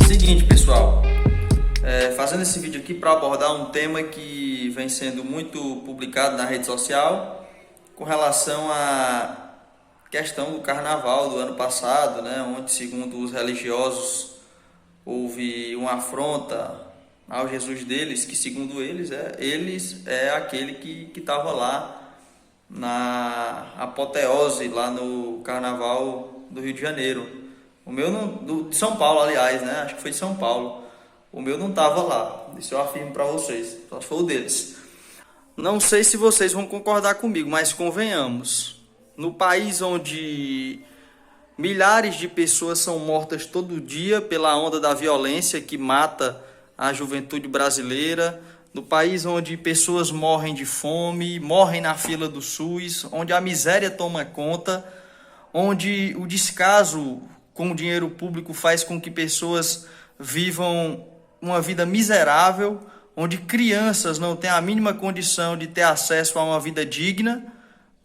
Seguinte, pessoal, fazendo esse vídeo aqui para abordar um tema que vem sendo muito publicado na rede social com relação à questão do carnaval do ano passado, né, onde, segundo os religiosos, houve uma afronta ao Jesus deles, que segundo eles é aquele que estava lá na apoteose, lá no carnaval do Rio de Janeiro. O meu de São Paulo, aliás, né? Acho que foi de São Paulo. O meu não estava lá, isso eu afirmo para vocês, só foi o deles. Não sei se vocês vão concordar comigo, mas convenhamos, no país onde milhares de pessoas são mortas todo dia pela onda da violência que mata a juventude brasileira, no país onde pessoas morrem de fome, morrem na fila do SUS, onde a miséria toma conta, onde o descaso com o dinheiro público faz com que pessoas vivam uma vida miserável, onde crianças não têm a mínima condição de ter acesso a uma vida digna,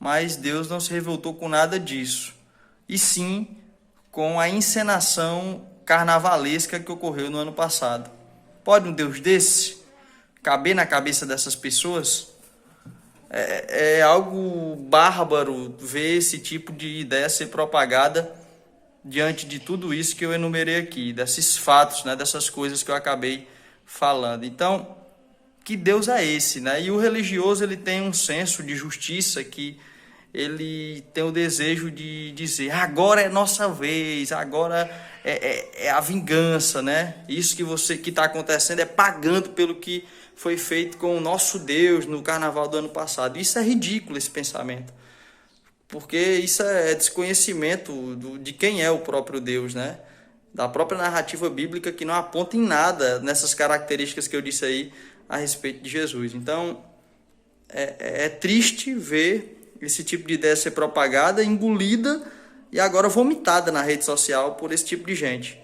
mas Deus não se revoltou com nada disso, e sim com a encenação carnavalesca que ocorreu no ano passado. Pode um Deus desse caber na cabeça dessas pessoas? É algo bárbaro ver esse tipo de ideia ser propagada diante de tudo isso que eu enumerei aqui, desses fatos, né, dessas coisas que eu acabei falando. Então, que Deus é esse, né? E o religioso, ele tem um senso de justiça, que ele tem o desejo de dizer, agora é nossa vez, agora é a vingança, né? Isso que está acontecendo é pagando pelo que foi feito com o nosso Deus no carnaval do ano passado. Isso é ridículo, esse pensamento, porque isso é desconhecimento de quem é o próprio Deus, né? Da própria narrativa bíblica, que não aponta em nada nessas características que eu disse aí a respeito de Jesus. Então, é triste ver esse tipo de ideia ser propagada, engolida e agora vomitada na rede social por esse tipo de gente.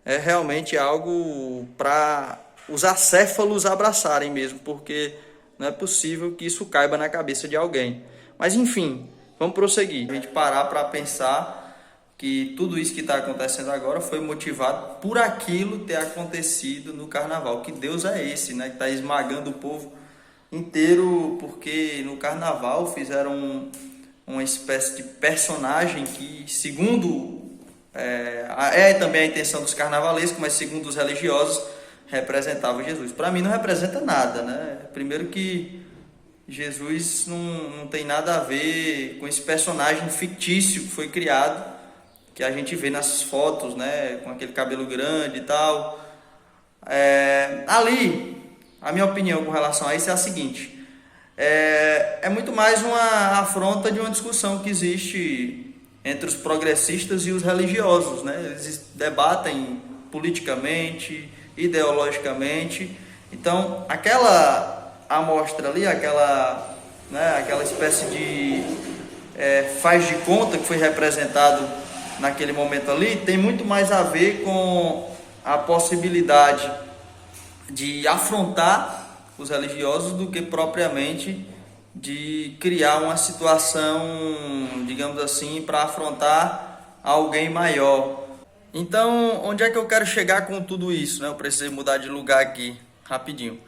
É realmente algo para os acéfalos abraçarem mesmo, porque não é possível que isso caiba na cabeça de alguém. Mas enfim, vamos prosseguir. A gente parar para pensar que tudo isso que está acontecendo agora foi motivado por aquilo ter acontecido no carnaval. Que Deus é esse, né? Que está esmagando o povo inteiro, porque no carnaval fizeram uma espécie de personagem que, segundo também a intenção dos carnavalescos, mas segundo os religiosos, representava Jesus. Para mim não representa nada, né? Primeiro que Jesus não tem nada a ver com esse personagem fictício que foi criado, que a gente vê nas fotos, né? Com aquele cabelo grande e tal. Ali, a minha opinião com relação a isso é a seguinte: é muito mais uma afronta de uma discussão que existe entre os progressistas e os religiosos, né? Eles debatem politicamente, ideologicamente. Então, aquela amostra ali, aquela espécie de faz de conta que foi representado naquele momento ali, tem muito mais a ver com a possibilidade de afrontar os religiosos do que propriamente de criar uma situação, digamos assim, para afrontar alguém maior. Então, onde é que eu quero chegar com tudo isso, né? Eu precisei mudar de lugar aqui, rapidinho.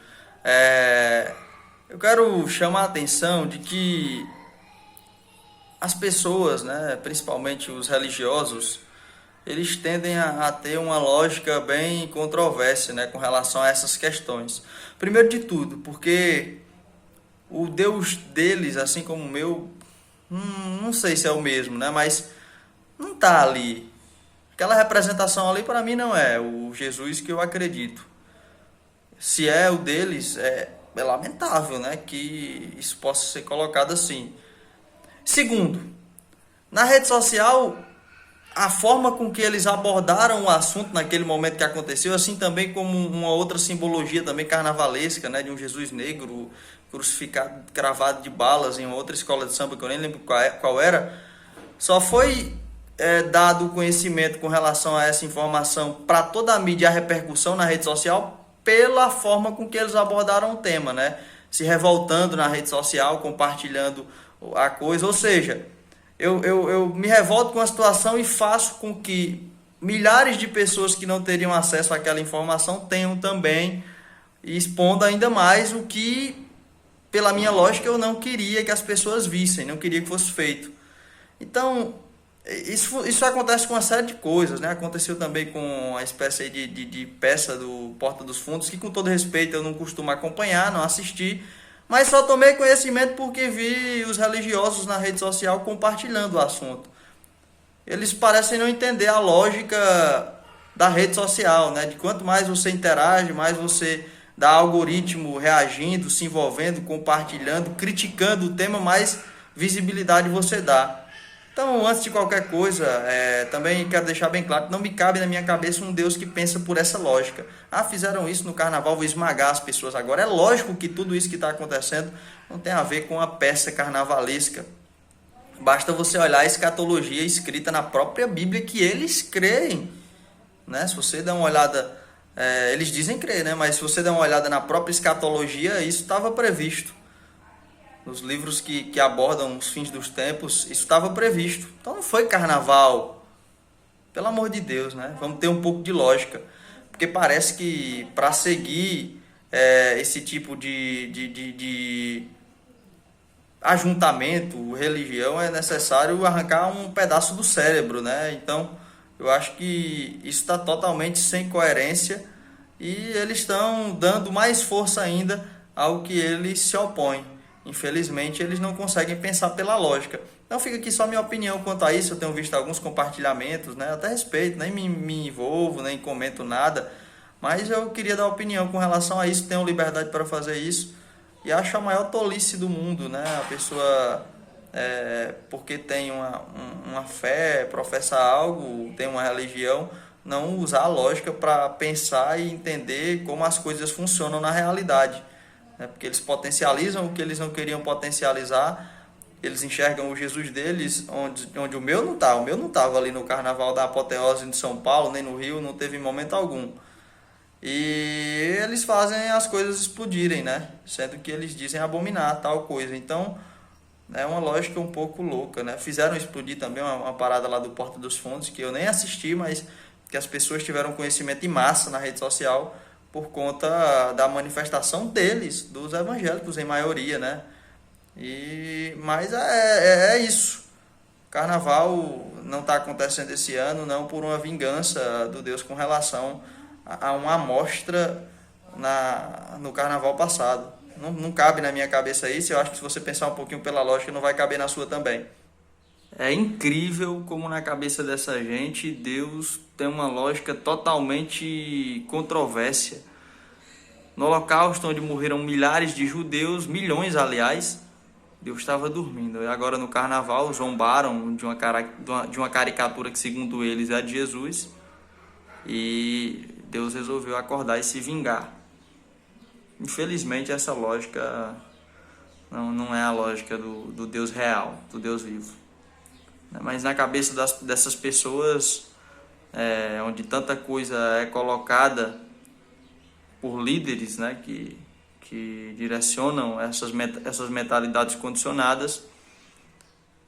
Eu quero chamar a atenção de que as pessoas, né, principalmente os religiosos, eles tendem a ter uma lógica bem controversa, né, com relação a essas questões. Primeiro de tudo, porque o Deus deles, assim como o meu, não sei se é o mesmo, né, mas não está ali. Aquela representação ali, para mim, não é o Jesus que eu acredito. Se é o deles, é lamentável, né, que isso possa ser colocado assim. Segundo, na rede social, a forma com que eles abordaram o assunto naquele momento que aconteceu, assim também como uma outra simbologia também carnavalesca, né, de um Jesus negro crucificado, cravado de balas em uma outra escola de samba, que eu nem lembro qual era, só foi dado o conhecimento com relação a essa informação para toda a mídia, a repercussão na rede social, pela forma com que eles abordaram o tema, né? se revoltando na rede social, compartilhando a coisa. Ou seja, eu me revolto com a situação e faço com que milhares de pessoas que não teriam acesso àquela informação tenham também, e expondo ainda mais o que, pela minha lógica, eu não queria que as pessoas vissem, não queria que fosse feito. Então, isso acontece com uma série de coisas, né? Aconteceu também com a espécie de peça do Porta dos Fundos, que, com todo respeito, eu não costumo acompanhar, não assistir, mas só tomei conhecimento porque vi os religiosos na rede social compartilhando o assunto. Eles parecem não entender a lógica da rede social, né? De quanto mais você interage, mais você dá algoritmo reagindo, se envolvendo, compartilhando, criticando o tema, mais visibilidade você dá. Então, antes de qualquer coisa, também quero deixar bem claro que não me cabe na minha cabeça um Deus que pensa por essa lógica. Ah, fizeram isso no carnaval, vou esmagar as pessoas agora. É lógico que tudo isso que está acontecendo não tem a ver com a peça carnavalesca. Basta você olhar a escatologia escrita na própria Bíblia, que eles creem, né? Se você der uma olhada, eles dizem crer, né? Mas se você der uma olhada na própria escatologia, isso estava previsto. Nos livros que abordam os fins dos tempos, isso estava previsto. Então não foi carnaval. Pelo amor de Deus, né? Vamos ter um pouco de lógica. Porque parece que para seguir esse tipo de ajuntamento, religião, é necessário arrancar um pedaço do cérebro, né? Então, eu acho que isso está totalmente sem coerência e eles estão dando mais força ainda ao que eles se opõem. Infelizmente, eles não conseguem pensar pela lógica. Então, fica aqui só minha opinião quanto a isso. Eu tenho visto alguns compartilhamentos, né? Até respeito, nem me envolvo, nem comento nada, mas eu queria dar opinião com relação a isso. Tenho liberdade para fazer isso. E acho a maior tolice do mundo, né? A pessoa, porque tem uma fé, professa algo, tem uma religião, não usar a lógica para pensar e entender como as coisas funcionam na realidade. Né? Porque eles potencializam o que eles não queriam potencializar, eles enxergam o Jesus deles onde o meu não está. O meu não estava ali no Carnaval da Apoteose de São Paulo, nem no Rio, não teve momento algum. E eles fazem as coisas explodirem, né? Sendo que eles dizem abominar tal coisa. Então, é uma lógica um pouco louca, né? Fizeram explodir também uma parada lá do Porta dos Fundos, que eu nem assisti, mas que as pessoas tiveram conhecimento em massa na rede social por conta da manifestação deles, dos evangélicos em maioria, né? Mas é isso. Carnaval não está acontecendo esse ano, não por uma vingança do Deus com relação a uma amostra no carnaval passado. Não cabe na minha cabeça isso. Eu acho que se você pensar um pouquinho pela lógica, não vai caber na sua também. É incrível como na cabeça dessa gente Deus tem uma lógica totalmente controvérsia. No Holocausto, onde morreram milhares de judeus, milhões aliás, Deus estava dormindo. E agora no carnaval zombaram de uma caricatura que, segundo eles, é de Jesus. E Deus resolveu acordar e se vingar. Infelizmente, essa lógica não é a lógica do Deus real, do Deus vivo. Mas na cabeça dessas pessoas, onde tanta coisa é colocada por líderes, né, que direcionam essas mentalidades condicionadas,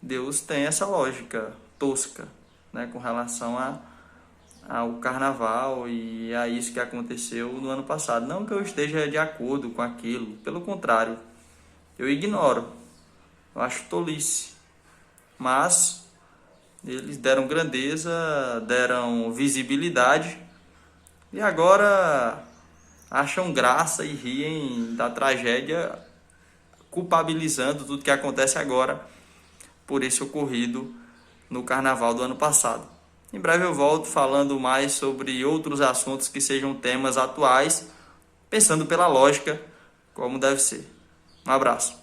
Deus tem essa lógica tosca, né, com relação ao carnaval e a isso que aconteceu no ano passado. Não que eu esteja de acordo com aquilo, pelo contrário, eu ignoro, eu acho tolice, mas eles deram grandeza, deram visibilidade e agora acham graça e riem da tragédia, culpabilizando tudo que acontece agora por esse ocorrido no carnaval do ano passado. Em breve eu volto falando mais sobre outros assuntos que sejam temas atuais, pensando pela lógica, como deve ser. Um abraço.